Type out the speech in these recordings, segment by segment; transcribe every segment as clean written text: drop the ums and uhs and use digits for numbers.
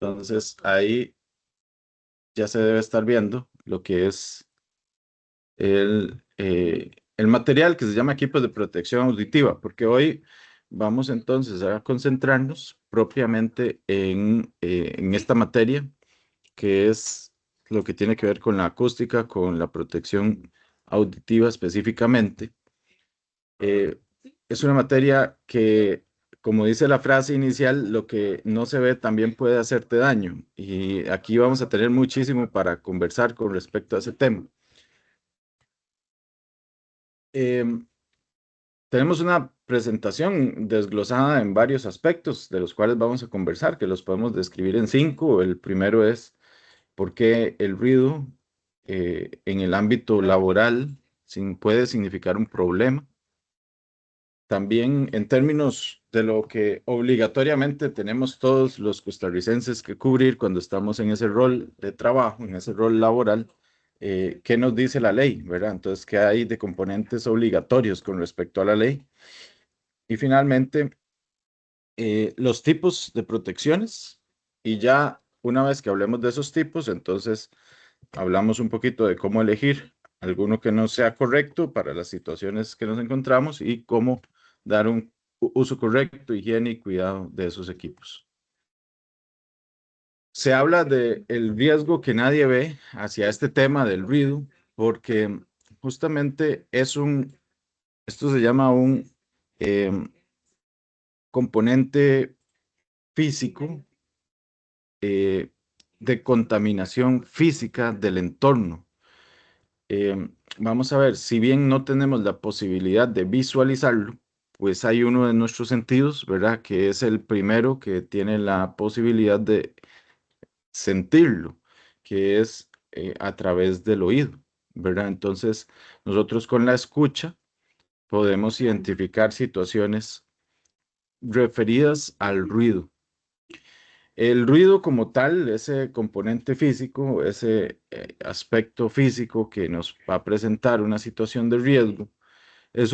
Entonces ahí ya se debe estar viendo lo que es el material que se llama equipos de protección auditiva, porque hoy vamos entonces a concentrarnos propiamente en esta materia, que es lo que tiene que ver con la acústica, con la protección auditiva específicamente. Es una materia que, como dice la frase inicial, lo que no se ve también puede hacerte daño. Y aquí vamos a tener muchísimo para conversar con respecto a ese tema. Em, Tenemos una presentación desglosada en varios aspectos de los cuales vamos a conversar, que los podemos describir en cinco. El primero es por qué el ruido en el ámbito laboral puede significar un problema. También en términos de lo que obligatoriamente tenemos todos los costarricenses que cubrir cuando estamos en ese rol de trabajo, en ese rol laboral, ¿qué nos dice la ley, verdad? Entonces, ¿qué hay de componentes obligatorios con respecto a la ley? Y finalmente, los tipos de protecciones. Y ya una vez que hablemos de esos tipos, entonces hablamos un poquito de cómo elegir alguno que no sea correcto para las situaciones que nos encontramos y cómo dar un uso correcto, higiene y cuidado de esos equipos. Se habla de el riesgo que nadie ve hacia este tema del ruido, porque justamente esto se llama un componente físico eh, de contaminación física del entorno. Vamos a ver, si bien no tenemos la posibilidad de visualizarlo, pues hay uno de nuestros sentidos, ¿verdad? Que es el primero que tiene la posibilidad de sentirlo, que es a través del oído, ¿verdad? Entonces, nosotros con la escucha podemos identificar situaciones referidas al ruido. El ruido como tal, ese componente físico, ese aspecto físico que nos va a presentar una situación de riesgo, es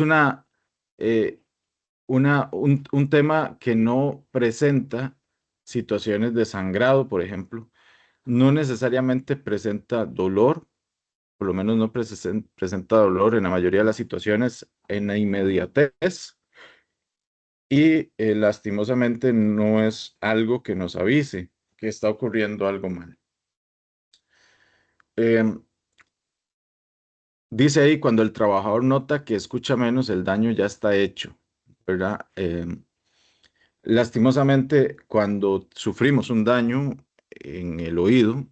eh, un tema que no presenta situaciones de sangrado, por ejemplo, no necesariamente presenta dolor, por lo menos no presenta dolor en la mayoría de las situaciones en la inmediatez y lastimosamente no es algo que nos avise que está ocurriendo algo mal. Em, Dice ahí, cuando el trabajador nota que escucha menos, el daño ya está hecho, ¿verdad? Lastimosamente, cuando sufrimos un daño en el oído,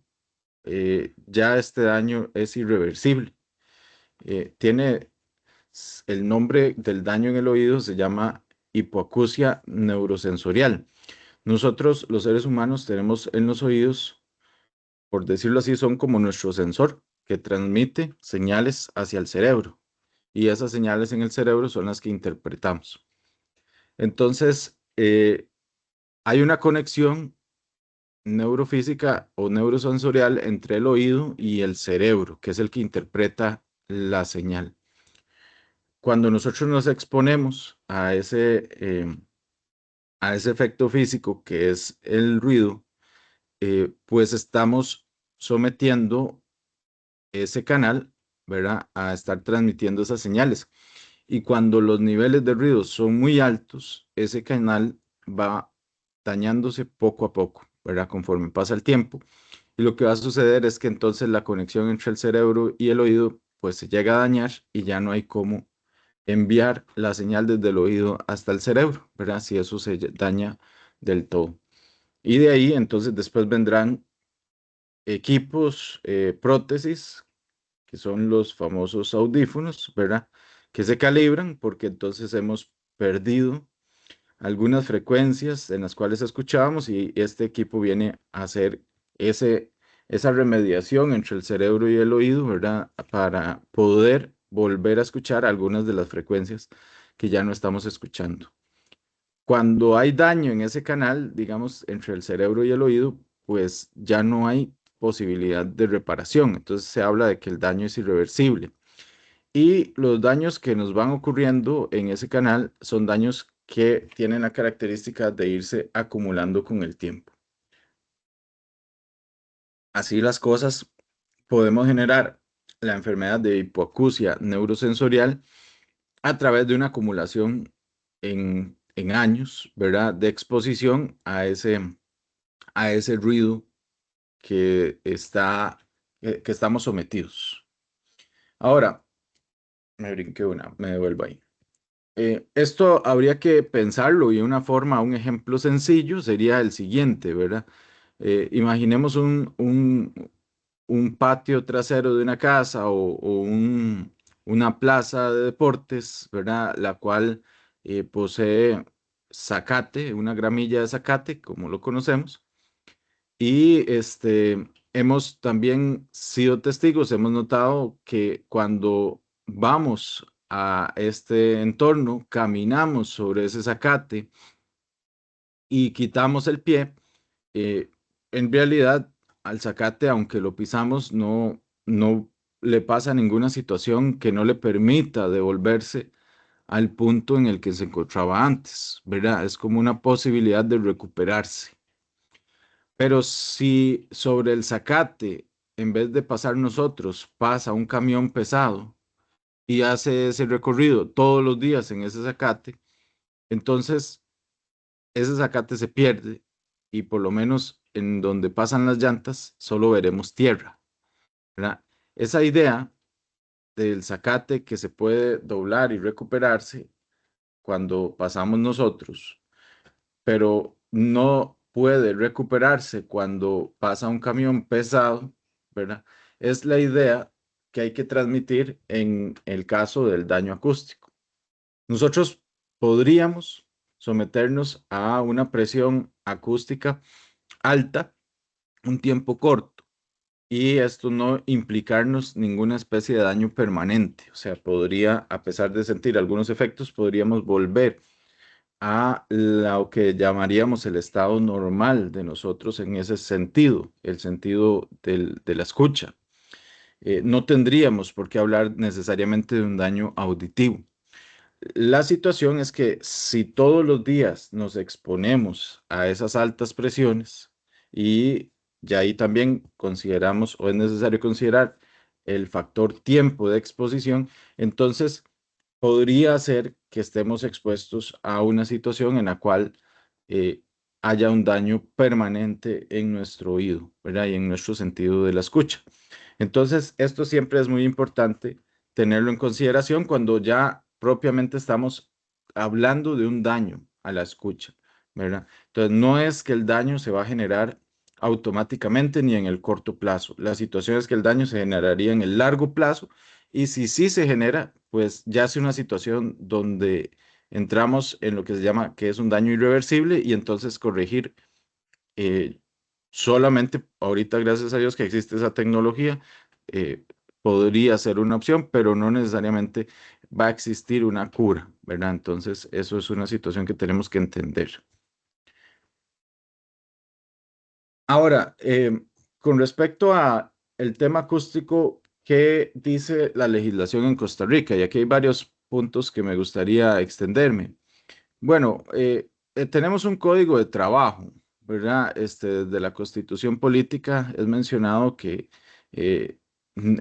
ya este daño es irreversible. Tiene el nombre del daño en el oído, se llama hipoacusia neurosensorial. Nosotros, los seres humanos, tenemos en los oídos, por decirlo así, son como nuestro sensor que transmite señales hacia el cerebro. Y esas señales en el cerebro son las que interpretamos. Entonces, hay una conexión neurofísica o neurosensorial entre el oído y el cerebro, que es el que interpreta la señal. Cuando nosotros nos exponemos a ese efecto físico que es el ruido, pues estamos sometiendo ese canal, ¿verdad?, a estar transmitiendo esas señales. Y cuando los niveles de ruido son muy altos, ese canal va dañándose poco a poco, ¿verdad? Conforme pasa el tiempo. Y lo que va a suceder es que entonces la conexión entre el cerebro y el oído pues se llega a dañar y ya no hay cómo enviar la señal desde el oído hasta el cerebro, ¿verdad? Si eso se daña del todo. Y de ahí entonces después vendrán equipos, prótesis, que son los famosos audífonos, ¿verdad? Que se calibran porque entonces hemos perdido algunas frecuencias en las cuales escuchábamos y este equipo viene a hacer esa remediación entre el cerebro y el oído, ¿verdad? Para poder volver a escuchar algunas de las frecuencias que ya no estamos escuchando. Cuando hay daño en ese canal, digamos, entre el cerebro y el oído, pues ya no hay posibilidad de reparación. Entonces se habla de que el daño es irreversible. Y los daños que nos van ocurriendo en ese canal son daños que tienen la característica de irse acumulando con el tiempo. Así las cosas, podemos generar la enfermedad de hipoacusia neurosensorial a través de una acumulación en años, ¿verdad? De exposición a ese ruido que que estamos sometidos. Ahora, me brinqué una, me devuelvo ahí. Esto habría que pensarlo y una forma, un ejemplo sencillo sería el siguiente, ¿verdad? Imaginemos un patio trasero de una casa o una plaza de deportes, ¿verdad? La cual posee zacate, una gramilla de zacate, como lo conocemos. Y hemos también sido testigos, hemos notado que cuando vamos a este entorno, caminamos sobre ese zacate y quitamos el pie, eh, en realidad al zacate, aunque lo pisamos, no le pasa ninguna situación que no le permita devolverse al punto en el que se encontraba antes, ¿verdad? Es como una posibilidad de recuperarse. Pero si sobre el zacate, en vez de pasar nosotros, pasa un camión pesado y hace ese recorrido todos los días en ese zacate, entonces ese zacate se pierde y por lo menos en donde pasan las llantas solo veremos tierra, ¿verdad? Esa idea del zacate que se puede doblar y recuperarse cuando pasamos nosotros, pero no puede recuperarse cuando pasa un camión pesado, ¿verdad? Es la idea que hay que transmitir en el caso del daño acústico. Nosotros podríamos someternos a una presión acústica alta un tiempo corto y esto no implicarnos ninguna especie de daño permanente. O sea, podría, a pesar de sentir algunos efectos, podríamos volver a lo que llamaríamos el estado normal de nosotros en ese sentido, el sentido de la escucha. No tendríamos por qué hablar necesariamente de un daño auditivo. La situación es que si todos los días nos exponemos a esas altas presiones y ya ahí también consideramos o es necesario considerar el factor tiempo de exposición, entonces podría ser que estemos expuestos a una situación en la cual eh, haya un daño permanente en nuestro oído, ¿verdad? Y en nuestro sentido de la escucha. Entonces, esto siempre es muy importante tenerlo en consideración cuando ya propiamente estamos hablando de un daño a la escucha, ¿verdad? Entonces, no es que el daño se va a generar automáticamente ni en el corto plazo. La situación es que el daño se generaría en el largo plazo y si sí se genera, pues ya es una situación donde entramos en lo que se llama que es un daño irreversible y entonces corregir eh, solamente ahorita, gracias a Dios que existe esa tecnología, eh, podría ser una opción, pero no necesariamente va a existir una cura, ¿verdad? Entonces, eso es una situación que tenemos que entender. Ahora, con respecto a el tema acústico, ¿qué dice la legislación en Costa Rica? Y aquí hay varios puntos que me gustaría extenderme. Bueno, tenemos un código de trabajo, ¿verdad? Desde la Constitución Política es mencionado que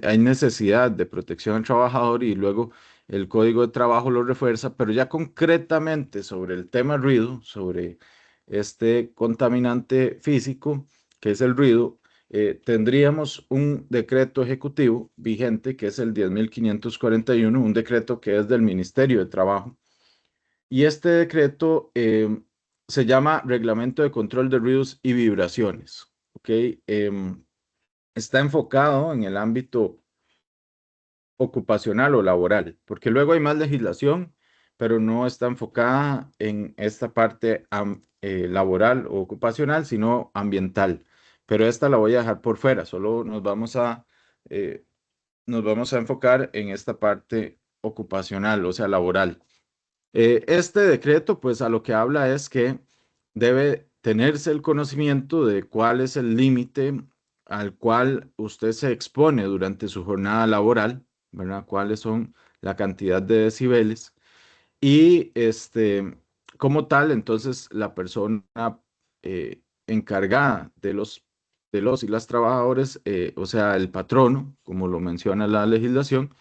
hay necesidad de protección al trabajador y luego el código de trabajo lo refuerza, pero ya concretamente sobre el tema ruido, sobre este contaminante físico que es el ruido, tendríamos un decreto ejecutivo vigente que es el 10.541, un decreto que es del Ministerio de Trabajo y este decreto se llama Reglamento de Control de Ruidos y Vibraciones. ¿Ok? Está enfocado en el ámbito ocupacional o laboral, porque luego hay más legislación, pero no está enfocada en esta parte laboral o ocupacional, sino ambiental. Pero esta la voy a dejar por fuera, solo eh, nos vamos a enfocar en esta parte ocupacional, o sea, laboral. Este decreto, pues a lo que habla es que debe tenerse el conocimiento de cuál es el límite al cual usted se expone durante su jornada laboral, ¿verdad? Cuáles son la cantidad de decibeles y como tal, entonces la persona encargada de los y las trabajadores, o sea, el patrono, como lo menciona la legislación,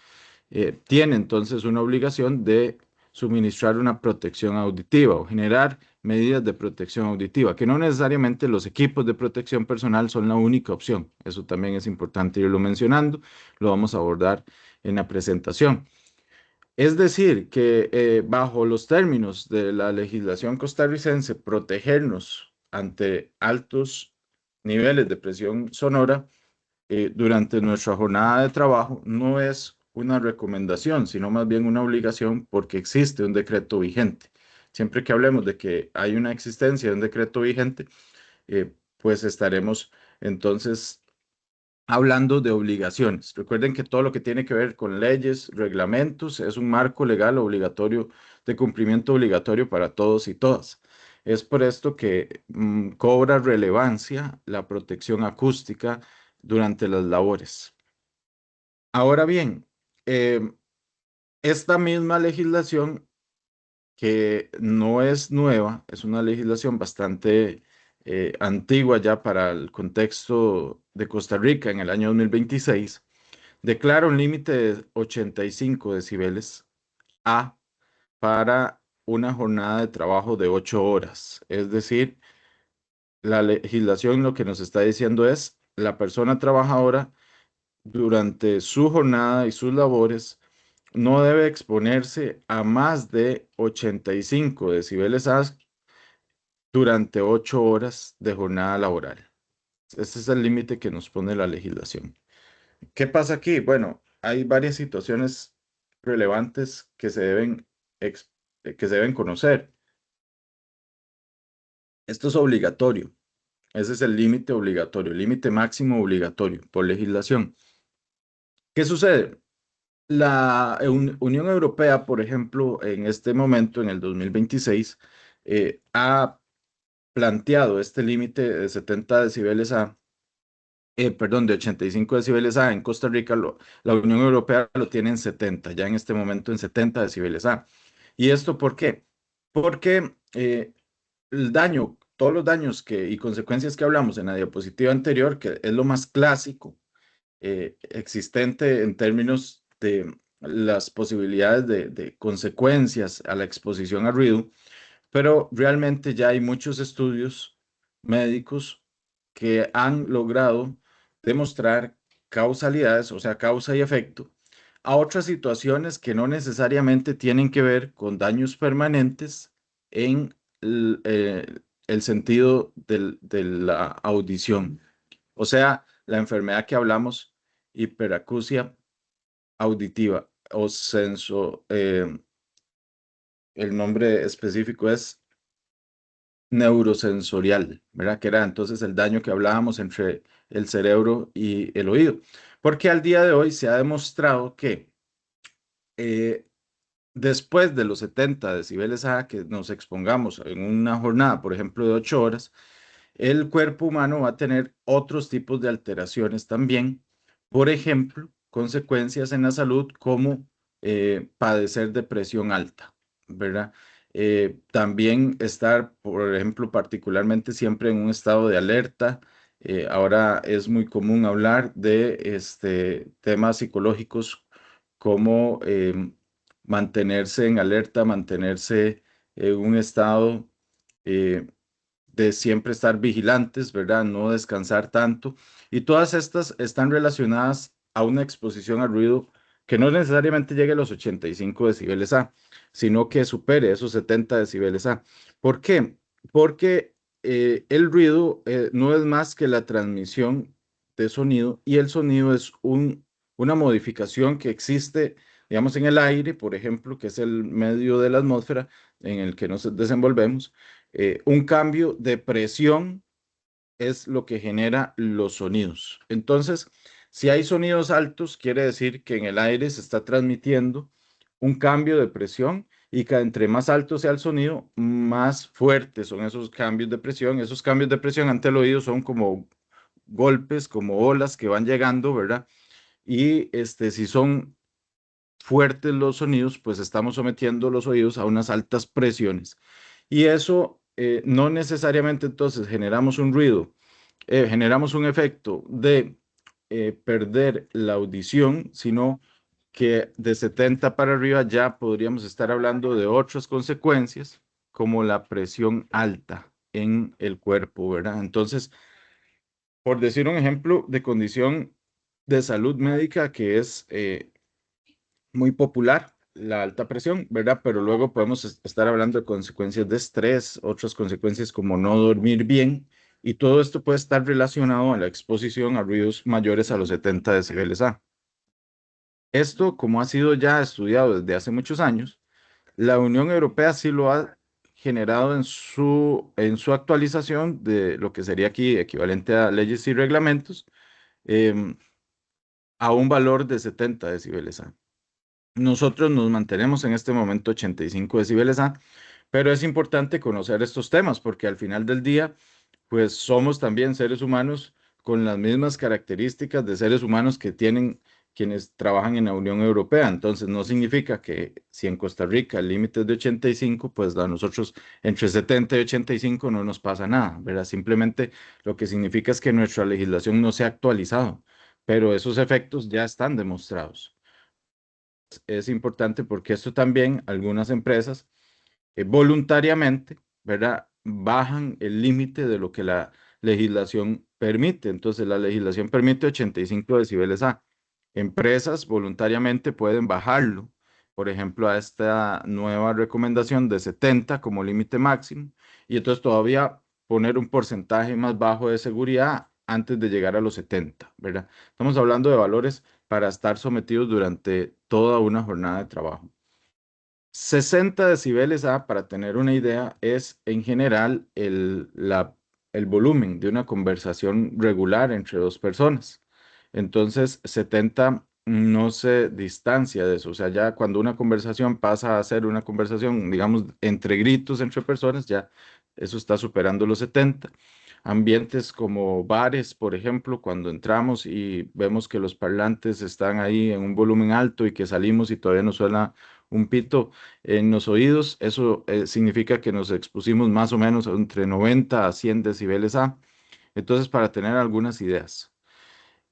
tiene entonces una obligación de suministrar una protección auditiva o generar medidas de protección auditiva, que no necesariamente los equipos de protección personal son la única opción. Eso también es importante irlo mencionando, lo vamos a abordar en la presentación. Es decir, que bajo los términos de la legislación costarricense, protegernos ante altos niveles de presión sonora durante nuestra jornada de trabajo no es una recomendación, sino más bien una obligación porque existe un decreto vigente. Siempre que hablemos de que hay una existencia de un decreto vigente, pues estaremos entonces hablando de obligaciones. Recuerden que todo lo que tiene que ver con leyes, reglamentos, es un marco legal obligatorio de cumplimiento obligatorio para todos y todas. Es por esto que cobra relevancia la protección acústica durante las labores. Ahora bien, esta misma legislación, que no es nueva, es una legislación bastante antigua ya para el contexto de Costa Rica en el año 2026, declara un límite de 85 decibeles A para una jornada de trabajo de 8 horas. Es decir, la legislación lo que nos está diciendo es la persona trabajadora durante su jornada y sus labores no debe exponerse a más de 85 decibeles A durante 8 horas de jornada laboral. Ese es el límite que nos pone la legislación. ¿Qué pasa aquí? Bueno, hay varias situaciones relevantes que se deben conocer. Esto es obligatorio. Ese es el límite obligatorio, el límite máximo obligatorio por legislación. ¿Qué sucede? La Unión Europea, por ejemplo, en este momento, en el 2026, ha planteado este límite de 70 decibeles A, perdón, de 85 decibeles A. En Costa Rica, la Unión Europea lo tiene en 70, ya en este momento en 70 decibeles A. ¿Y esto por qué? Porque el daño, todos los daños y consecuencias que hablamos en la diapositiva anterior, que es lo más clásico existente en términos de las posibilidades de consecuencias a la exposición a ruido, pero realmente ya hay muchos estudios médicos que han logrado demostrar causalidades, o sea, causa y efecto, a otras situaciones que no necesariamente tienen que ver con daños permanentes en el sentido de la audición. O sea, la enfermedad que hablamos, hiperacusia auditiva o el nombre específico es neurosensorial, ¿verdad? Que era entonces el daño que hablábamos entre el cerebro y el oído. Porque al día de hoy se ha demostrado que eh, después de los 70 decibeles a que nos expongamos en una jornada, por ejemplo, de 8 horas, el cuerpo humano va a tener otros tipos de alteraciones también. Por ejemplo, consecuencias en la salud como padecer depresión alta, ¿verdad? También estar, por ejemplo, particularmente siempre en un estado de alerta. Ahora es muy común hablar de temas psicológicos como mantenerse en alerta, mantenerse en un estado eh, de siempre estar vigilantes, ¿verdad? No descansar tanto. Y todas estas están relacionadas a una exposición al ruido que no necesariamente llegue a los 85 decibeles A, sino que supere esos 70 decibeles A. ¿Por qué? Porque el ruido no es más que la transmisión de sonido y el sonido es una modificación que existe, digamos, en el aire, por ejemplo, que es el medio de la atmósfera en el que nos desenvolvemos. Un cambio de presión es lo que genera los sonidos. Entonces, si hay sonidos altos, quiere decir que en el aire se está transmitiendo un cambio de presión y que entre más alto sea el sonido, más fuertes son esos cambios de presión. Esos cambios de presión ante el oído son como golpes, como olas que van llegando, ¿verdad? Y si son fuertes los sonidos, pues estamos sometiendo los oídos a unas altas presiones. Y eso no necesariamente entonces generamos un ruido, generamos un efecto de perder la audición, sino que de 70 para arriba ya podríamos estar hablando de otras consecuencias, como la presión alta en el cuerpo, ¿verdad? Entonces, por decir un ejemplo de condición de salud médica que es muy popular, la alta presión, ¿verdad? Pero luego podemos estar hablando de consecuencias de estrés, otras consecuencias como no dormir bien, y todo esto puede estar relacionado a la exposición a ruidos mayores a los 70 decibeles A. Esto, como ha sido ya estudiado desde hace muchos años, la Unión Europea sí lo ha generado en su actualización de lo que sería aquí equivalente a leyes y reglamentos, em, a un valor de 70 decibeles A. Nosotros nos mantenemos en este momento 85 decibeles A, pero es importante conocer estos temas porque al final del día, pues somos también seres humanos con las mismas características de seres humanos que tienen quienes trabajan en la Unión Europea. Entonces, no significa que si en Costa Rica el límite es de 85, pues a nosotros entre 70 y 85 no nos pasa nada, ¿verdad? Simplemente lo que significa es que nuestra legislación no se ha actualizado, pero esos efectos ya están demostrados. Es importante porque esto también algunas empresas voluntariamente, ¿verdad? Bajan el límite de lo que la legislación permite. Entonces, la legislación permite 85 decibeles A. Empresas voluntariamente pueden bajarlo, por ejemplo, a esta nueva recomendación de 70 como límite máximo, y entonces todavía poner un porcentaje más bajo de seguridad antes de llegar a los 70, ¿verdad? Estamos hablando de valores para estar sometidos durante toda una jornada de trabajo. 60 decibeles A, para tener una idea, es en general el volumen de una conversación regular entre dos personas. Entonces, 70 no se distancia de eso. O sea, ya cuando una conversación pasa a ser una conversación, digamos, entre gritos entre personas, ya eso está superando los 70. Ambientes como bares, por ejemplo, cuando entramos y vemos que los parlantes están ahí en un volumen alto y que salimos y todavía no suena un pito en los oídos, eso significa que nos expusimos más o menos entre 90 a 100 decibeles A. Entonces, para tener algunas ideas.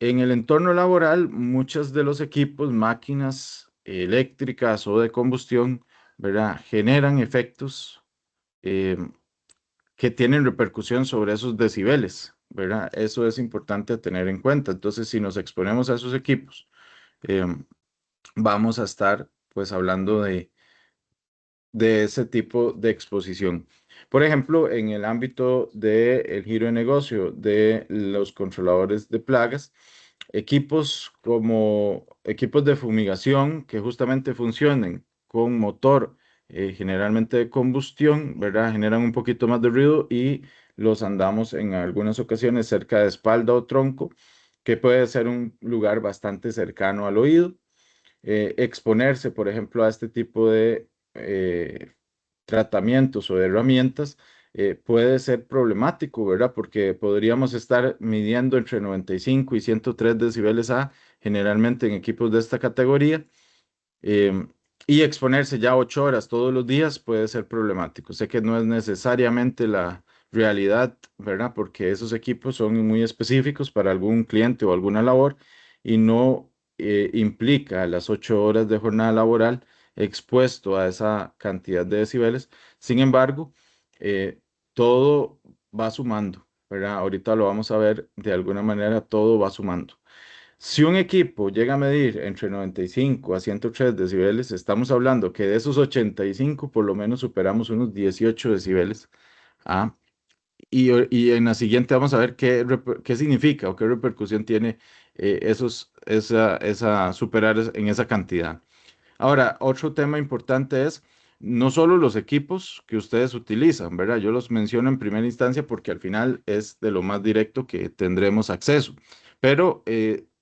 En el entorno laboral, muchos de los equipos, máquinas eléctricas o de combustión, ¿verdad? Generan efectos eh, que tienen repercusión sobre esos decibeles, ¿verdad? Eso es importante tener en cuenta. Entonces, si nos exponemos a esos equipos, eh, vamos a estar pues hablando de ese tipo de exposición. Por ejemplo, en el ámbito del giro de negocio de los controladores de plagas, equipos como equipos de fumigación que justamente funcionen con motor generalmente de combustión, ¿verdad? Generan un poquito más de ruido y los andamos en algunas ocasiones cerca de espalda o tronco, que puede ser un lugar bastante cercano al oído. Exponerse, por ejemplo, a este tipo de tratamientos o de herramientas puede ser problemático, ¿verdad? Porque podríamos estar midiendo entre 95 y 103 decibeles A, generalmente en equipos de esta categoría, em, y exponerse ya 8 horas todos los días puede ser problemático. Sé que no es necesariamente la realidad, ¿verdad? Porque esos equipos son muy específicos para algún cliente o alguna labor y no implica las 8 horas de jornada laboral expuesto a esa cantidad de decibeles. Sin embargo, eh, todo va sumando, ¿verdad? Ahorita lo vamos a ver de alguna manera, todo va sumando. Si un equipo llega a medir entre 95 a 103 decibeles, estamos hablando que de esos 85 por lo menos superamos unos 18 decibeles. ¿Ah? Y en la siguiente vamos a ver qué significa o qué repercusión tiene superar en esa cantidad. Ahora, otro tema importante es no solo los equipos que ustedes utilizan, ¿verdad? Yo los menciono en primera instancia porque al final es de lo más directo que tendremos acceso, pero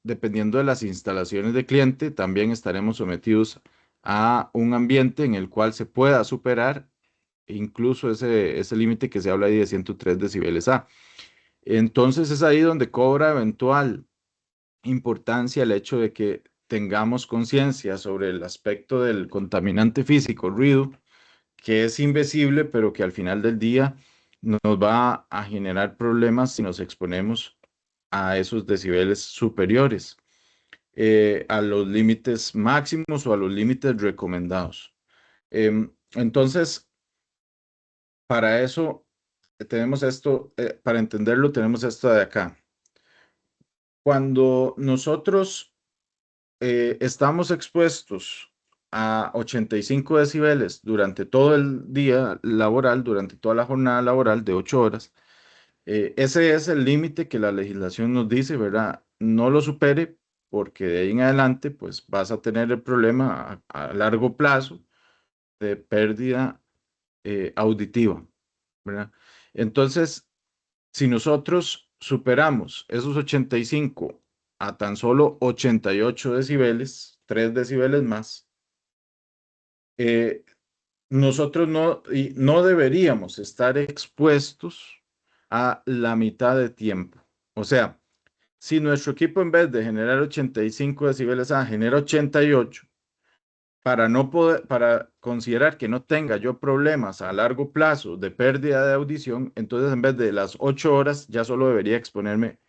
dependiendo de las instalaciones de cliente, también estaremos sometidos a un ambiente en el cual se pueda superar incluso ese límite que se habla ahí de 103 decibeles A. Entonces es ahí donde cobra eventual importancia el hecho de que tengamos conciencia sobre el aspecto del contaminante físico, ruido, que es invisible, pero que al final del día nos va a generar problemas si nos exponemos a esos decibeles superiores, a los límites máximos o a los límites recomendados. Entonces, para eso tenemos esto, para entenderlo, tenemos esto de acá. Cuando nosotros estamos expuestos a 85 decibeles durante todo el día laboral, durante toda la jornada laboral de 8 horas, ese es el límite que la legislación nos dice, ¿verdad? No lo supere porque de ahí en adelante pues vas a tener el problema a largo plazo de pérdida auditiva, ¿verdad? Entonces, si nosotros superamos esos 85 a tan solo 88 decibeles, 3 decibeles más, eh, nosotros no deberíamos estar expuestos a la mitad de tiempo. O sea, si nuestro equipo en vez de generar 85 decibeles genera 88, para no poder, para considerar que no tenga yo problemas a largo plazo de pérdida de audición, entonces en vez de las 8 horas, ya solo debería exponerme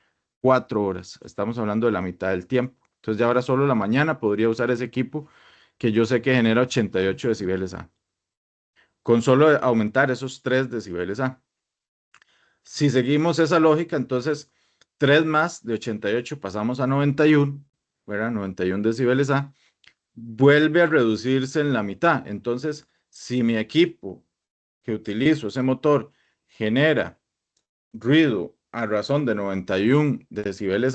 4 horas. Estamos hablando de la mitad del tiempo. Entonces ya ahora solo la mañana podría usar ese equipo que yo sé que genera 88 decibeles con solo aumentar esos 3 decibeles Si seguimos esa lógica, entonces 3 más de 88 pasamos a 91, ¿verdad? 91 decibeles vuelve a reducirse en la mitad. Entonces, si mi equipo que utilizo, ese motor, genera ruido a razón de 91 decibeles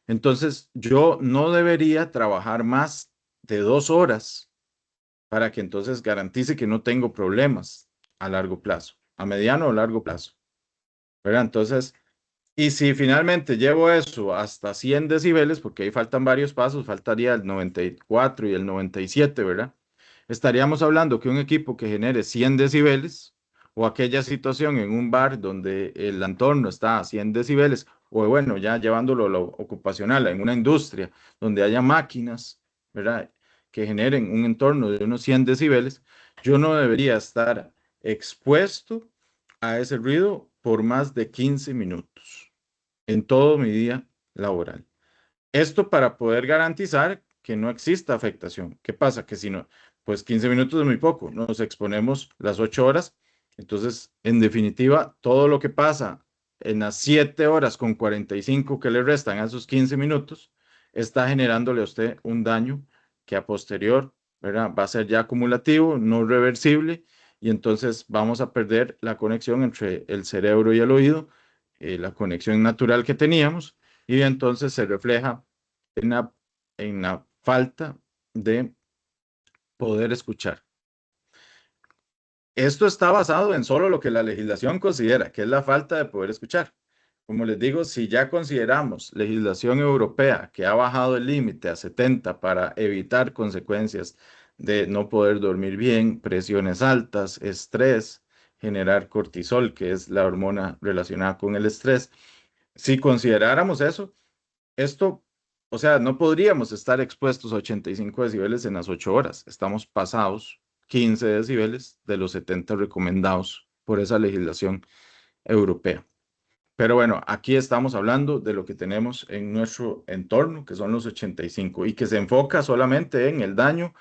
entonces yo no debería trabajar más de 2 horas para que entonces garantice que no tengo problemas a largo plazo, a mediano o largo plazo, ¿verdad? Entonces, y si finalmente llevo eso hasta 100 decibeles, porque ahí faltan varios pasos, faltaría el 94 y el 97, ¿verdad? Estaríamos hablando que un equipo que genere 100 decibeles o aquella situación en un bar donde el entorno está a 100 decibeles, o bueno, ya llevándolo a lo ocupacional, en una industria donde haya máquinas, ¿verdad? Que generen un entorno de unos 100 decibeles, yo no debería estar expuesto a ese ruido por más de 15 minutos en todo mi día laboral. Esto para poder garantizar que no exista afectación. ¿Qué pasa? Que si no, pues 15 minutos es muy poco, nos exponemos las 8 horas. Entonces, en definitiva, todo lo que pasa en las 7 horas con 45 que le restan a esos 15 minutos, está generándole a usted un daño que a posterior, ¿verdad? Va a ser ya acumulativo, no reversible, y entonces vamos a perder la conexión entre el cerebro y el oído, la conexión natural que teníamos, y entonces se refleja en la falta de poder escuchar. Esto está basado en solo lo que la legislación considera, que es la falta de poder escuchar. Como les digo, si ya consideramos legislación europea que ha bajado el límite a 70 para evitar consecuencias de no poder dormir bien, presiones altas, estrés, generar cortisol, que es la hormona relacionada con el estrés, si consideráramos eso, esto, o sea, no podríamos estar expuestos a 85 decibeles en las 8 horas. Estamos pasados 15 decibeles de los 70 recomendados por esa legislación europea. Pero bueno, aquí estamos hablando de lo que tenemos en nuestro entorno, que son los 85, y que se enfoca solamente en el daño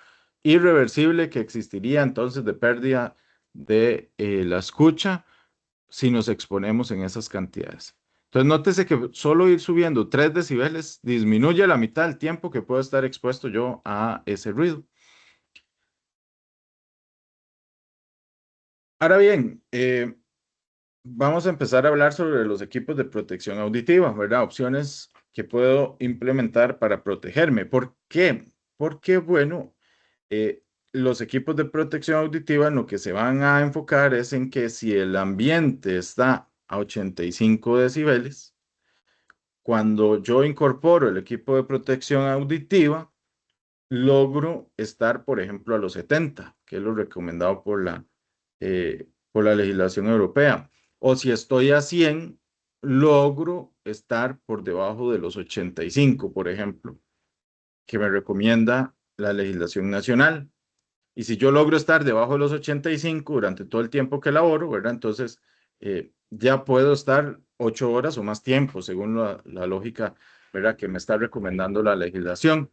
irreversible que existiría entonces de pérdida de la escucha si nos exponemos en esas cantidades. Entonces, nótese que solo ir subiendo 3 decibeles disminuye la mitad del tiempo que puedo estar expuesto yo a ese ruido. Ahora bien, vamos a empezar a hablar sobre los equipos de protección auditiva, ¿verdad? Opciones que puedo implementar para protegerme. ¿Por qué? Porque, bueno, eh, los equipos de protección auditiva en lo que se van a enfocar es en que si el ambiente está a 85 decibeles, cuando yo incorporo el equipo de protección auditiva, logro estar, por ejemplo, a los 70, que es lo recomendado por la legislación europea. O si estoy a 100, logro estar por debajo de los 85, por ejemplo, que me recomienda la legislación nacional. Y si yo logro estar debajo de los 85 durante todo el tiempo que laboro, ¿verdad? Entonces, ya puedo estar 8 horas o más tiempo, según la lógica, ¿verdad? Que me está recomendando la legislación.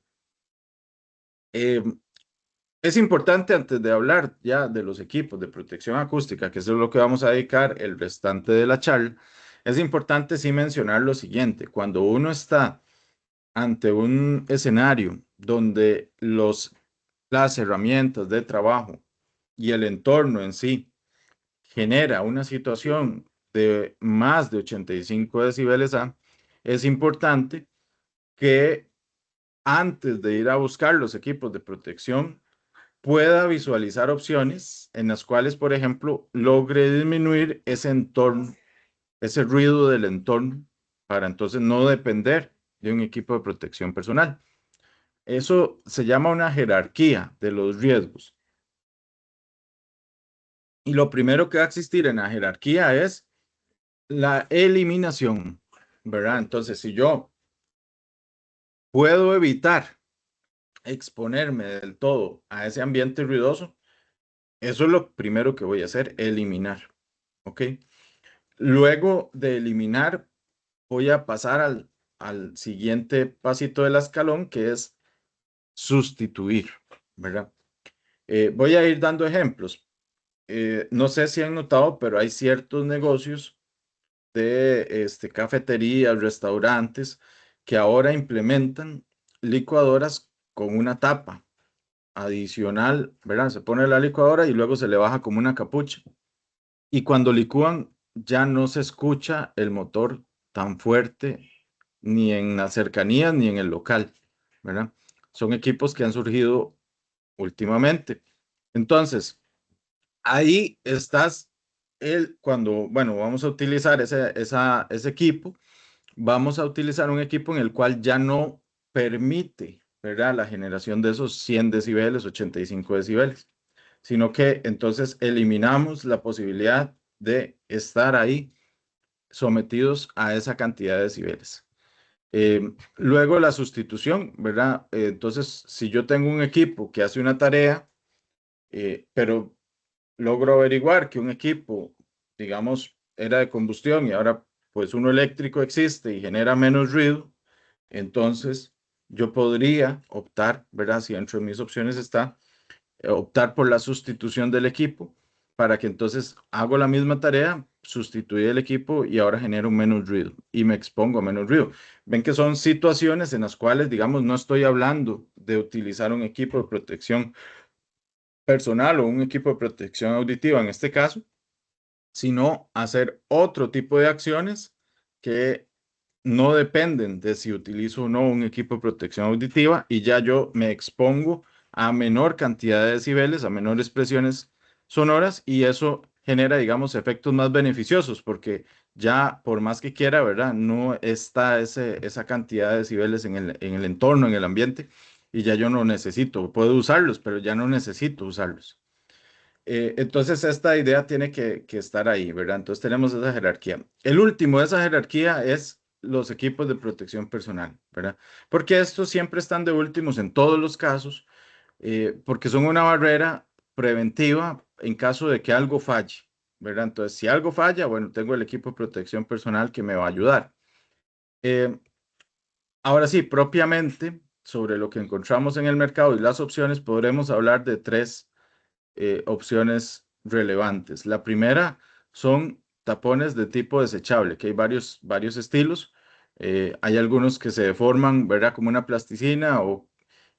Eh, es importante, antes de hablar ya de los equipos de protección acústica, que eso es lo que vamos a dedicar el restante de la charla, es importante sí mencionar lo siguiente: cuando uno está ante un escenario donde las herramientas de trabajo y el entorno en sí genera una situación de más de 85 decibeles A, es importante que antes de ir a buscar los equipos de protección pueda visualizar opciones en las cuales, por ejemplo, logre disminuir ese entorno, ese ruido del entorno, para entonces no depender de un equipo de protección personal. Eso se llama una jerarquía de los riesgos. Y lo primero que va a existir en la jerarquía es la eliminación, ¿verdad? Entonces, si yo puedo evitar exponerme del todo a ese ambiente ruidoso, eso es lo primero que voy a hacer: eliminar, ¿ok? Luego de eliminar, voy a pasar al siguiente pasito del escalón, que es sustituir, ¿verdad? Voy a ir dando ejemplos. No sé si han notado, pero hay ciertos negocios de cafeterías, restaurantes, que ahora implementan licuadoras con una tapa adicional, ¿verdad? Se pone la licuadora y luego se le baja como una capucha. Y cuando licúan, ya no se escucha el motor tan fuerte, ni en las cercanías ni en el local, ¿verdad? Son equipos que han surgido últimamente. Entonces, ahí estás, cuando, bueno, vamos a utilizar ese equipo, vamos a utilizar un equipo en el cual ya no permite, ¿verdad?, la generación de esos 100 decibeles, 85 decibeles, sino que entonces eliminamos la posibilidad de estar ahí sometidos a esa cantidad de decibeles. Luego la sustitución, ¿verdad? Entonces, si yo tengo un equipo que hace una tarea, pero logro averiguar que un equipo, digamos, era de combustión y ahora pues uno eléctrico existe y genera menos ruido, entonces yo podría optar, ¿verdad? Si dentro de mis opciones está optar por la sustitución del equipo, para que entonces hago la misma tarea, sustituir el equipo y ahora genero menos ruido y me expongo a menos ruido. Ven que son situaciones en las cuales, digamos, no estoy hablando de utilizar un equipo de protección personal o un equipo de protección auditiva en este caso, sino hacer otro tipo de acciones que no dependen de si utilizo o no un equipo de protección auditiva, y ya yo me expongo a menor cantidad de decibeles, a menores presiones sonoras, y eso genera, digamos, efectos más beneficiosos porque ya por más que quiera, ¿verdad? No está esa cantidad de decibeles en el entorno, en el ambiente, y ya yo no necesito, puedo usarlos, pero ya no necesito usarlos. Entonces, esta idea tiene que estar ahí, ¿verdad? Entonces, tenemos esa jerarquía. El último de esa jerarquía es los equipos de protección personal, ¿verdad? Porque estos siempre están de últimos en todos los casos, porque son una barrera preventiva en caso de que algo falle, ¿verdad? Entonces, si algo falla, bueno, tengo el equipo de protección personal que me va a ayudar. Eh, Ahora sí, propiamente sobre lo que encontramos en el mercado y las opciones, podremos hablar de tres opciones relevantes. La primera son tapones de tipo desechable, que hay varios estilos. Hay algunos que se deforman, ¿verdad? Como una plasticina,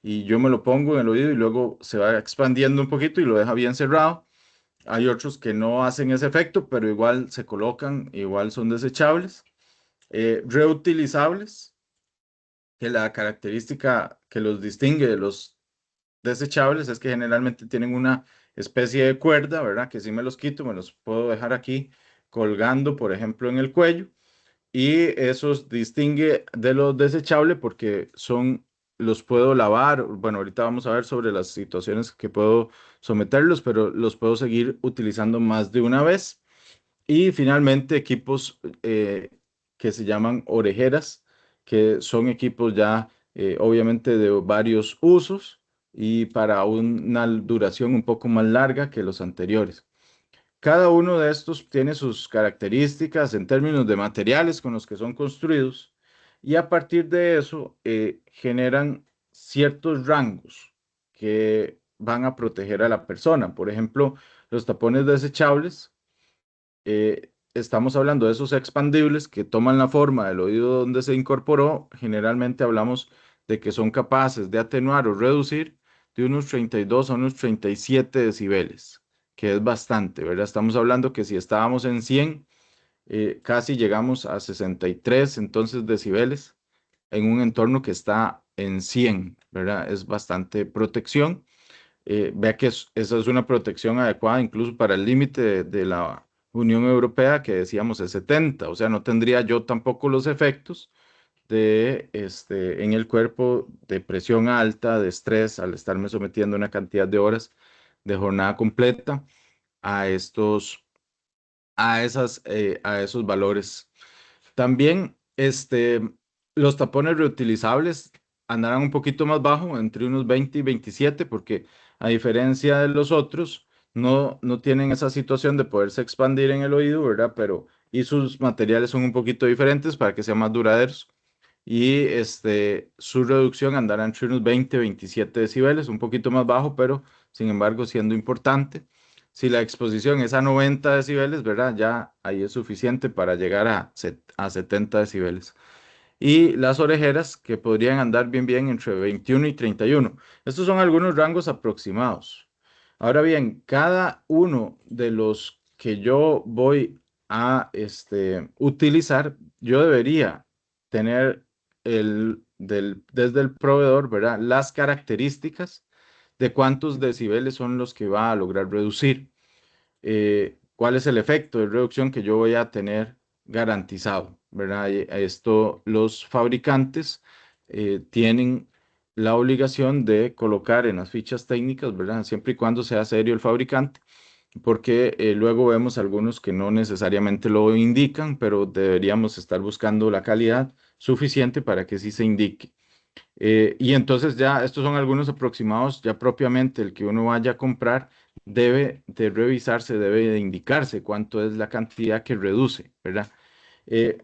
y yo me lo pongo en el oído y luego se va expandiendo un poquito y lo deja bien cerrado. Hay otros que no hacen ese efecto, pero igual se colocan, igual son desechables. Reutilizables, que la característica que los distingue de los desechables es que generalmente tienen una especie de cuerda, ¿verdad? Que si me los quito, me los puedo dejar aquí colgando, por ejemplo, en el cuello. Y esos distingue de los desechables porque los puedo lavar. Bueno, ahorita vamos a ver sobre las situaciones que puedo someterlos, pero los puedo seguir utilizando más de una vez. Y finalmente, equipos que se llaman orejeras, que son equipos ya obviamente de varios usos, y para una duración un poco más larga que los anteriores. Cada uno de estos tiene sus características en términos de materiales con los que son construidos y a partir de eso generan ciertos rangos que van a proteger a la persona. Por ejemplo, los tapones desechables, estamos hablando de esos expandibles que toman la forma del oído donde se incorporó. Generalmente hablamos de que son capaces de atenuar o reducir de unos 32 a unos 37 decibeles, que es bastante, ¿verdad? Estamos hablando que si estábamos en 100, casi llegamos a 63 entonces decibeles en un entorno que está en 100, ¿verdad? Es bastante protección. Vea que esa es una protección adecuada incluso para el límite de la Unión Europea que decíamos es 70, o sea, no tendría yo tampoco los efectos de, en el cuerpo de presión alta, de estrés, al estarme sometiendo a una cantidad de horas de jornada completa a a esos valores. También, los tapones reutilizables andarán un poquito más bajo, entre unos 20 y 27, porque a diferencia de los otros, no tienen esa situación de poderse expandir en el oído, ¿verdad? Pero, y sus materiales son un poquito diferentes para que sean más duraderos. Y su reducción andará entre unos 20 y 27 decibeles, un poquito más bajo, pero sin embargo siendo importante. Si la exposición es a 90 decibeles, ¿verdad? Ya ahí es suficiente para llegar a 70 decibeles. Y las orejeras que podrían andar bien entre 21 y 31. Estos son algunos rangos aproximados. Ahora bien, cada uno de los que yo voy a utilizar, yo debería tener desde el proveedor, ¿verdad? Las características de cuántos decibeles son los que va a lograr reducir, cuál es el efecto de reducción que yo voy a tener garantizado, ¿verdad? Y esto los fabricantes tienen la obligación de colocar en las fichas técnicas, ¿verdad? Siempre y cuando sea serio el fabricante, porque luego vemos algunos que no necesariamente lo indican, pero deberíamos estar buscando la calidad suficiente para que sí se indique. Y entonces ya estos son algunos aproximados, ya propiamente el que uno vaya a comprar debe de revisarse, debe de indicarse cuánto es la cantidad que reduce, ¿verdad? Eh,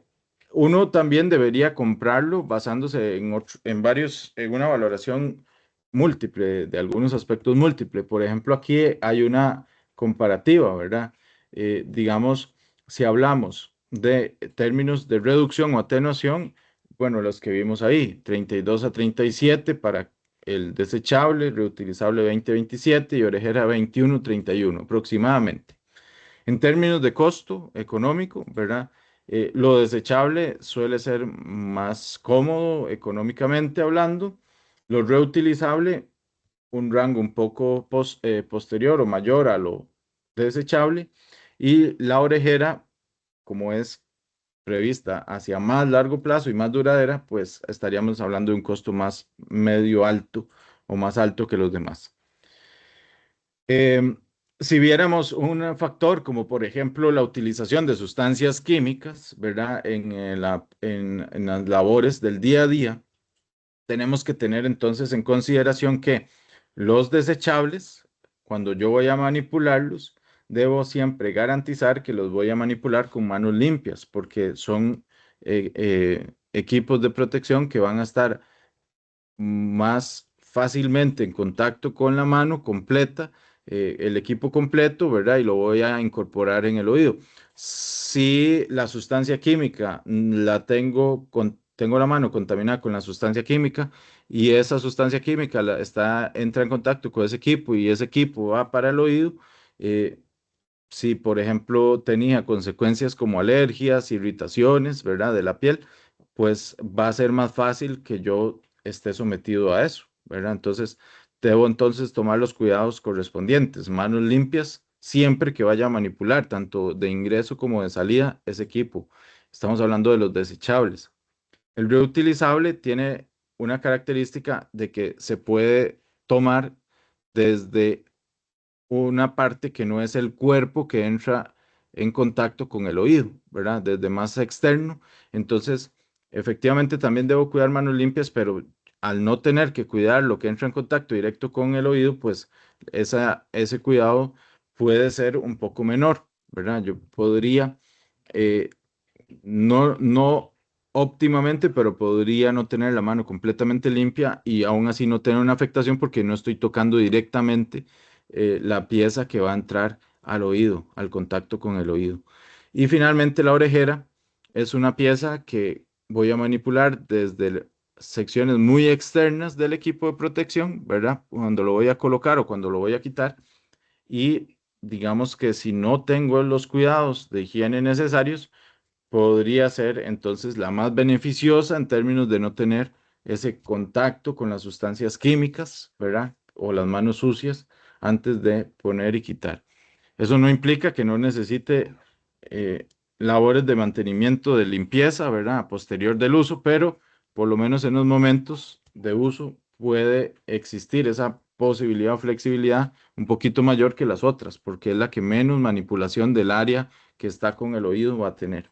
Uno también debería comprarlo basándose en varios, en una valoración múltiple, de algunos aspectos múltiples. Por ejemplo, aquí hay una comparativa, ¿verdad? Digamos, si hablamos de términos de reducción o atenuación, bueno, los que vimos ahí, 32 a 37 para el desechable, reutilizable 20-27 y orejera 21-31 aproximadamente. En términos de costo económico, ¿verdad? Lo desechable suele ser más cómodo económicamente hablando. Lo reutilizable, un rango un poco posterior o mayor a lo desechable. Y la orejera, como es prevista hacia más largo plazo y más duradera, pues estaríamos hablando de un costo más medio alto o más alto que los demás. Em, si viéramos un factor como por ejemplo la utilización de sustancias químicas, ¿verdad? En las labores del día a día, tenemos que tener entonces en consideración que los desechables, cuando yo voy a manipularlos, debo siempre garantizar que los voy a manipular con manos limpias, porque son equipos de protección que van a estar más fácilmente en contacto con la mano completa, el equipo completo, ¿verdad? Y lo voy a incorporar en el oído. Si la sustancia química tengo la mano contaminada con la sustancia química y esa sustancia química entra en contacto con ese equipo y ese equipo va para el oído, eh, si, por ejemplo, tenía consecuencias como alergias, irritaciones, ¿verdad? De la piel, pues va a ser más fácil que yo esté sometido a eso, ¿verdad? Entonces, debo entonces tomar los cuidados correspondientes, manos limpias siempre que vaya a manipular, tanto de ingreso como de salida, ese equipo. Estamos hablando de los desechables. El reutilizable tiene una característica de que se puede tomar desde una parte que no es el cuerpo que entra en contacto con el oído, ¿verdad? Desde más externo. Entonces, efectivamente también debo cuidar manos limpias, pero al no tener que cuidar lo que entra en contacto directo con el oído, pues ese cuidado puede ser un poco menor, ¿verdad? Yo podría, eh, no óptimamente, pero podría no tener la mano completamente limpia y aún así no tener una afectación porque no estoy tocando directamente la pieza que va a entrar al oído, al contacto con el oído. Y finalmente la orejera es una pieza que voy a manipular desde secciones muy externas del equipo de protección, ¿verdad? Cuando lo voy a colocar o cuando lo voy a quitar. Y digamos que si no tengo los cuidados de higiene necesarios, podría ser entonces la más beneficiosa en términos de no tener ese contacto con las sustancias químicas, ¿verdad? O las manos sucias antes de poner y quitar. Eso no implica que no necesite eh, labores de mantenimiento, de limpieza, ¿verdad? A posterior del uso, pero por lo menos en los momentos de uso puede existir esa posibilidad o flexibilidad un poquito mayor que las otras, porque es la que menos manipulación del área que está con el oído va a tener.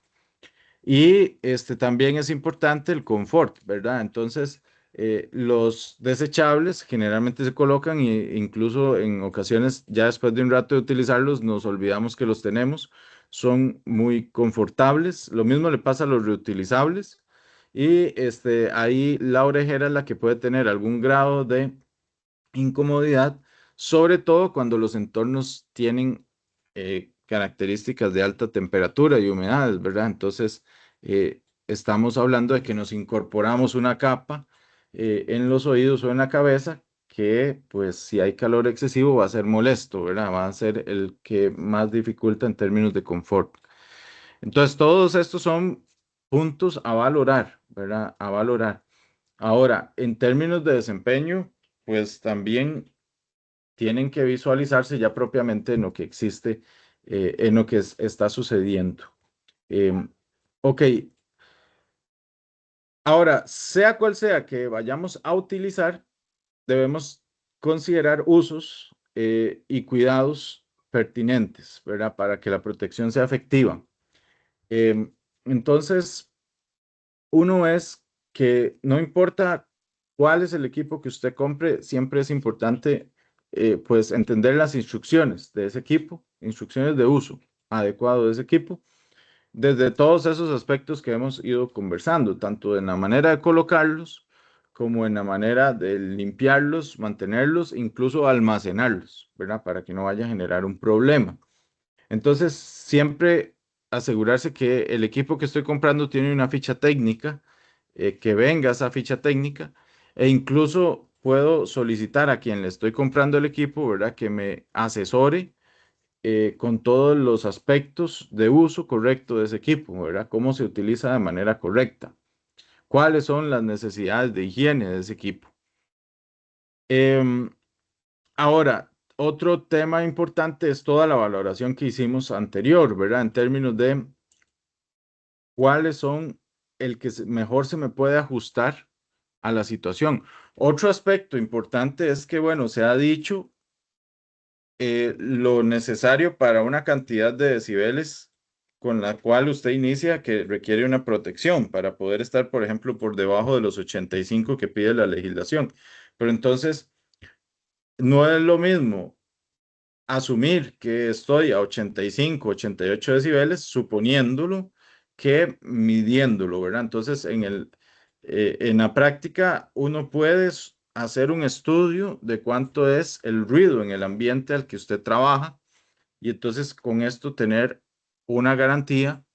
Y también es importante el confort, ¿verdad? Entonces, los desechables generalmente se colocan e incluso en ocasiones, ya después de un rato de utilizarlos, nos olvidamos que los tenemos. Son muy confortables. Lo mismo le pasa a los reutilizables. Y ahí la orejera es la que puede tener algún grado de incomodidad, sobre todo cuando los entornos tienen características de alta temperatura y humedades, ¿verdad? Entonces, estamos hablando de que nos incorporamos una capa en los oídos o en la cabeza que, pues, si hay calor excesivo va a ser molesto, ¿verdad? Va a ser el que más dificulta en términos de confort. Entonces, todos estos son puntos a valorar, ¿verdad? A valorar. Ahora, en términos de desempeño, pues también tienen que visualizarse ya propiamente en lo que existe, en lo que está sucediendo. Em, ok, ahora, sea cual sea que vayamos a utilizar, debemos considerar usos y cuidados pertinentes, ¿verdad? Para que la protección sea efectiva. Em, entonces, uno es que no importa cuál es el equipo que usted compre, siempre es importante pues entender las instrucciones de ese equipo, instrucciones de uso adecuado de ese equipo, desde todos esos aspectos que hemos ido conversando, tanto en la manera de colocarlos como en la manera de limpiarlos, mantenerlos, incluso almacenarlos, ¿verdad? Para que no vaya a generar un problema. Entonces, siempre asegurarse que el equipo que estoy comprando tiene una ficha técnica, que venga esa ficha técnica, e incluso puedo solicitar a quien le estoy comprando el equipo, ¿verdad? Que me asesore con todos los aspectos de uso correcto de ese equipo, ¿verdad? Cómo se utiliza de manera correcta, cuáles son las necesidades de higiene de ese equipo. Em, Ahora, otro tema importante es toda la valoración que hicimos anterior, ¿verdad? En términos de cuáles son el que mejor se me puede ajustar a la situación. Otro aspecto importante es que, bueno, se ha dicho lo necesario para una cantidad de decibeles con la cual usted inicia que requiere una protección para poder estar, por ejemplo, por debajo de los 85 que pide la legislación. Pero entonces, no es lo mismo asumir que estoy a 85, 88 decibeles, suponiéndolo que midiéndolo, ¿verdad? Entonces, en la práctica, uno puede hacer un estudio de cuánto es el ruido en el ambiente al que usted trabaja y entonces con esto tener una garantía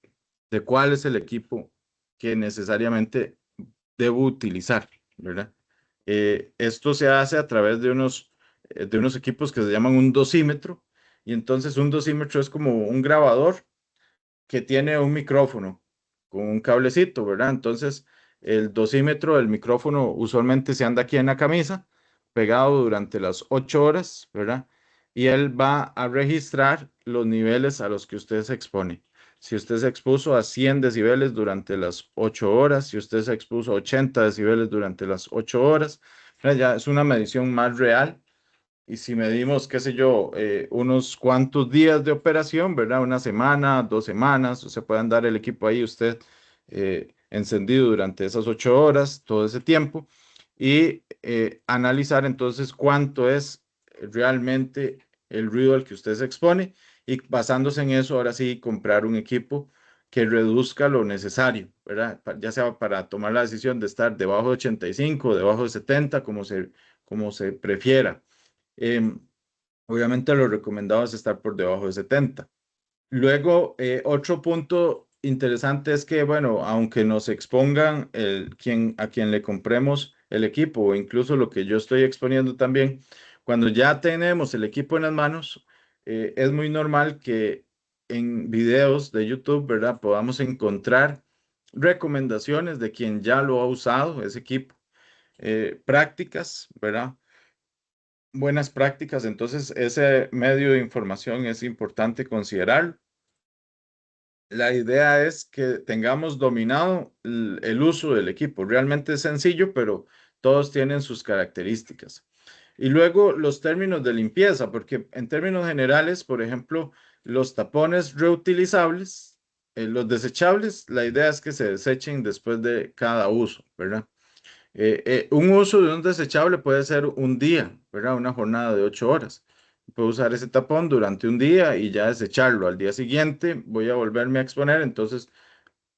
de cuál es el equipo que necesariamente debo utilizar, ¿verdad? Esto se hace a través de unos equipos que se llaman un dosímetro, y entonces un dosímetro es como un grabador que tiene un micrófono con un cablecito, ¿verdad? Entonces, el dosímetro del micrófono usualmente se anda aquí en la camisa, pegado durante las 8 horas, ¿verdad? Y él va a registrar los niveles a los que usted se expone. Si usted se expuso a 100 decibeles durante las 8 horas, si usted se expuso a 80 decibeles durante las 8 horas, ya es una medición más real y si medimos, qué sé yo, unos cuantos días de operación, ¿verdad? Una semana, 2 semanas, o se puede andar el equipo ahí usted encendido durante esas 8 horas, todo ese tiempo. y analizar entonces cuánto es realmente el ruido al que usted se expone y basándose en eso, ahora sí, comprar un equipo que reduzca lo necesario, ¿verdad? Ya sea para tomar la decisión de estar debajo de 85, debajo de 70, como se prefiera. Em, Obviamente lo recomendado es estar por debajo de 70. Luego, otro punto interesante es que, bueno, aunque nos expongan a quien le compremos el equipo o incluso lo que yo estoy exponiendo también, cuando ya tenemos el equipo en las manos, es muy normal que en videos de YouTube, ¿verdad? Podamos encontrar recomendaciones de quien ya lo ha usado, ese equipo, prácticas, ¿verdad? Buenas prácticas. Entonces, ese medio de información es importante considerarlo. La idea es que tengamos dominado el uso del equipo. Realmente es sencillo, pero todos tienen sus características. Y luego los términos de limpieza, porque en términos generales, por ejemplo, los tapones reutilizables, los desechables, la idea es que se desechen después de cada uso, ¿verdad? Un uso de un desechable puede ser un día, ¿verdad? Una jornada de 8 horas. Puedo usar ese tapón durante un día y ya desecharlo. Al día siguiente voy a volverme a exponer, entonces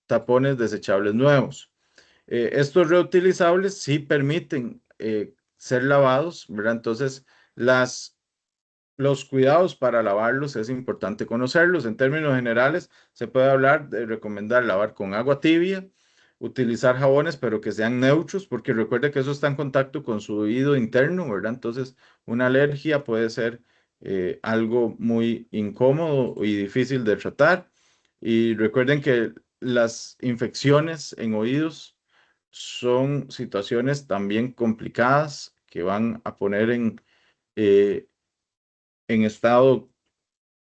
tapones desechables nuevos. Estos reutilizables sí permiten ser lavados, ¿verdad? Entonces, las los cuidados para lavarlos es importante conocerlos. En términos generales, se puede hablar de recomendar lavar con agua tibia, utilizar jabones, pero que sean neutros, porque recuerde que eso está en contacto con su oído interno, ¿verdad? Entonces, una alergia puede ser algo muy incómodo y difícil de tratar. Y recuerden que las infecciones en oídos son situaciones también complicadas que van a poner eh, en estado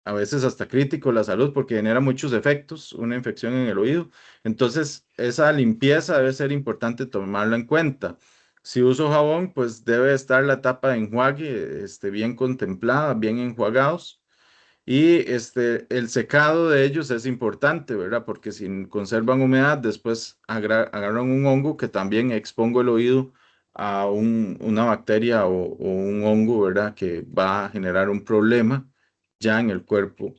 a veces hasta crítico la salud porque genera muchos efectos, una infección en el oído. Entonces, esa limpieza debe ser importante tomarla en cuenta. Si uso jabón, pues debe estar la etapa de enjuague bien contemplada, bien enjuagados. Y el secado de ellos es importante, ¿verdad? Porque si conservan humedad, después agarran un hongo que también expongo el oído a una bacteria o un hongo, ¿verdad? Que va a generar un problema ya en el cuerpo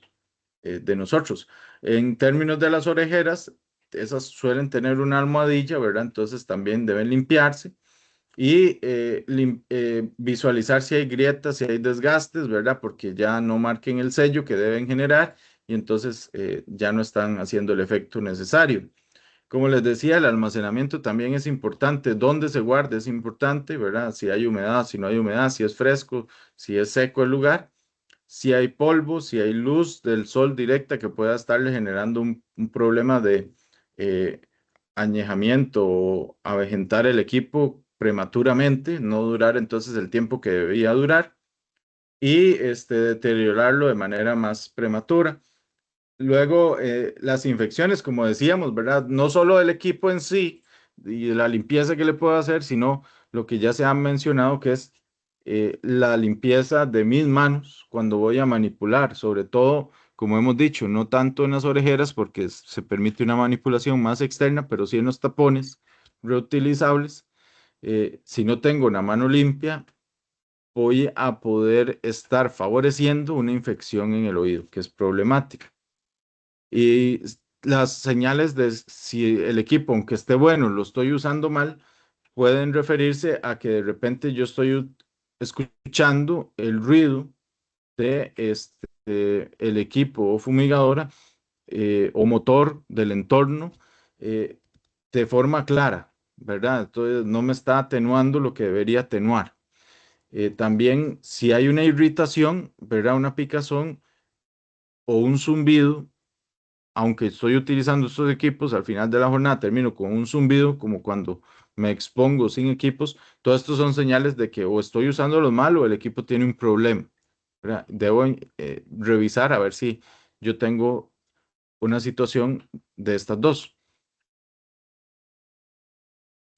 de nosotros. En términos de las orejeras, esas suelen tener una almohadilla, ¿verdad? Entonces también deben limpiarse y visualizar si hay grietas, si hay desgastes, ¿verdad? Porque ya no marquen el sello que deben generar y entonces ya no están haciendo el efecto necesario. Como les decía, el almacenamiento también es importante. Dónde se guarda es importante, ¿verdad? Si hay humedad, si no hay humedad, si es fresco, si es seco el lugar, si hay polvo, si hay luz del sol directa que pueda estarle generando un problema de eh, añejamiento o avejentar el equipo prematuramente, no durar entonces el tiempo que debía durar y deteriorarlo de manera más prematura. Luego, las infecciones, como decíamos, ¿verdad? No solo del equipo en sí y de la limpieza que le puedo hacer, sino lo que ya se ha mencionado, que es la limpieza de mis manos cuando voy a manipular, sobre todo, como hemos dicho, no tanto en las orejeras porque se permite una manipulación más externa, pero sí en los tapones reutilizables. Si no tengo una mano limpia, voy a poder estar favoreciendo una infección en el oído, que es problemática. Y las señales de si el equipo, aunque esté bueno, lo estoy usando mal, pueden referirse a que de repente yo estoy escuchando el ruido de el equipo o fumigadora o motor del entorno eh, de forma clara, ¿verdad? Entonces no me está atenuando lo que debería atenuar. También si hay una irritación, ¿verdad? Una picazón o un zumbido aunque estoy utilizando estos equipos, al final de la jornada termino con un zumbido, como cuando me expongo sin equipos. Todos estos son señales de que o estoy usándolos mal o el equipo tiene un problema, ¿verdad? Debo revisar a ver si yo tengo una situación de estas dos.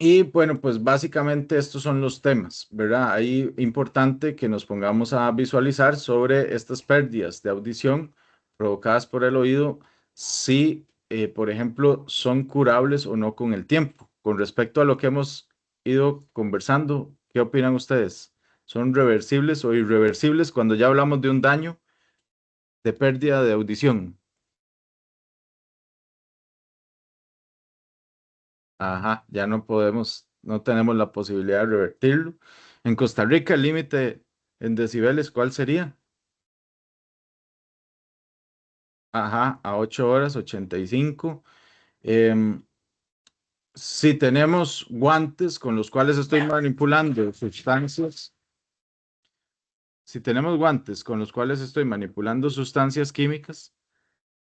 Y bueno, pues básicamente estos son los temas, ¿verdad? Ahí importante que nos pongamos a visualizar sobre estas pérdidas de audición provocadas por el oído, si, por ejemplo, son curables o no con el tiempo. Con respecto a lo que hemos ido conversando, ¿qué opinan ustedes? ¿Son reversibles o irreversibles cuando ya hablamos de un daño de pérdida de audición? Ajá, ya no podemos, no tenemos la posibilidad de revertirlo. En Costa Rica, el límite en decibeles, ¿cuál sería? Ajá, a 8 horas, 85. Em, si tenemos guantes con los cuales estoy manipulando sustancias, si tenemos guantes con los cuales estoy manipulando sustancias químicas,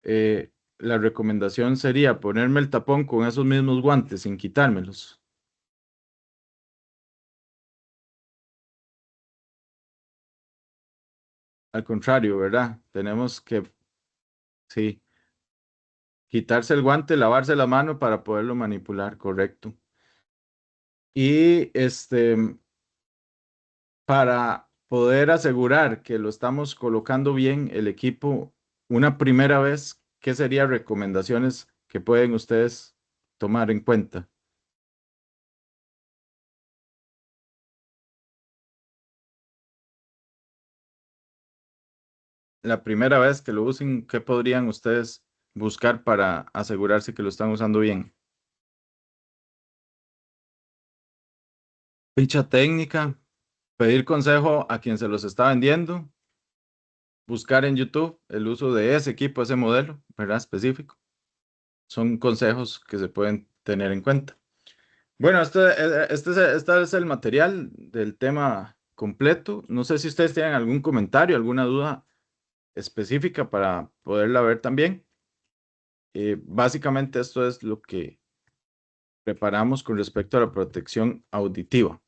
la recomendación sería ponerme el tapón con esos mismos guantes sin quitármelos. Al contrario, ¿verdad? Tenemos que, sí, quitarse el guante, lavarse la mano para poderlo manipular, correcto. Y para poder asegurar que lo estamos colocando bien el equipo una primera vez, ¿qué serían recomendaciones que pueden ustedes tomar en cuenta? La primera vez que lo usen, ¿qué podrían ustedes buscar para asegurarse que lo están usando bien? Ficha técnica, pedir consejo a quien se los está vendiendo, buscar en YouTube el uso de ese equipo, ese modelo, ¿verdad? Específico. Son consejos que se pueden tener en cuenta. Bueno, este es el material del tema completo. No sé si ustedes tienen algún comentario, alguna duda específica para poderla ver también. Básicamente esto es lo que preparamos con respecto a la protección auditiva.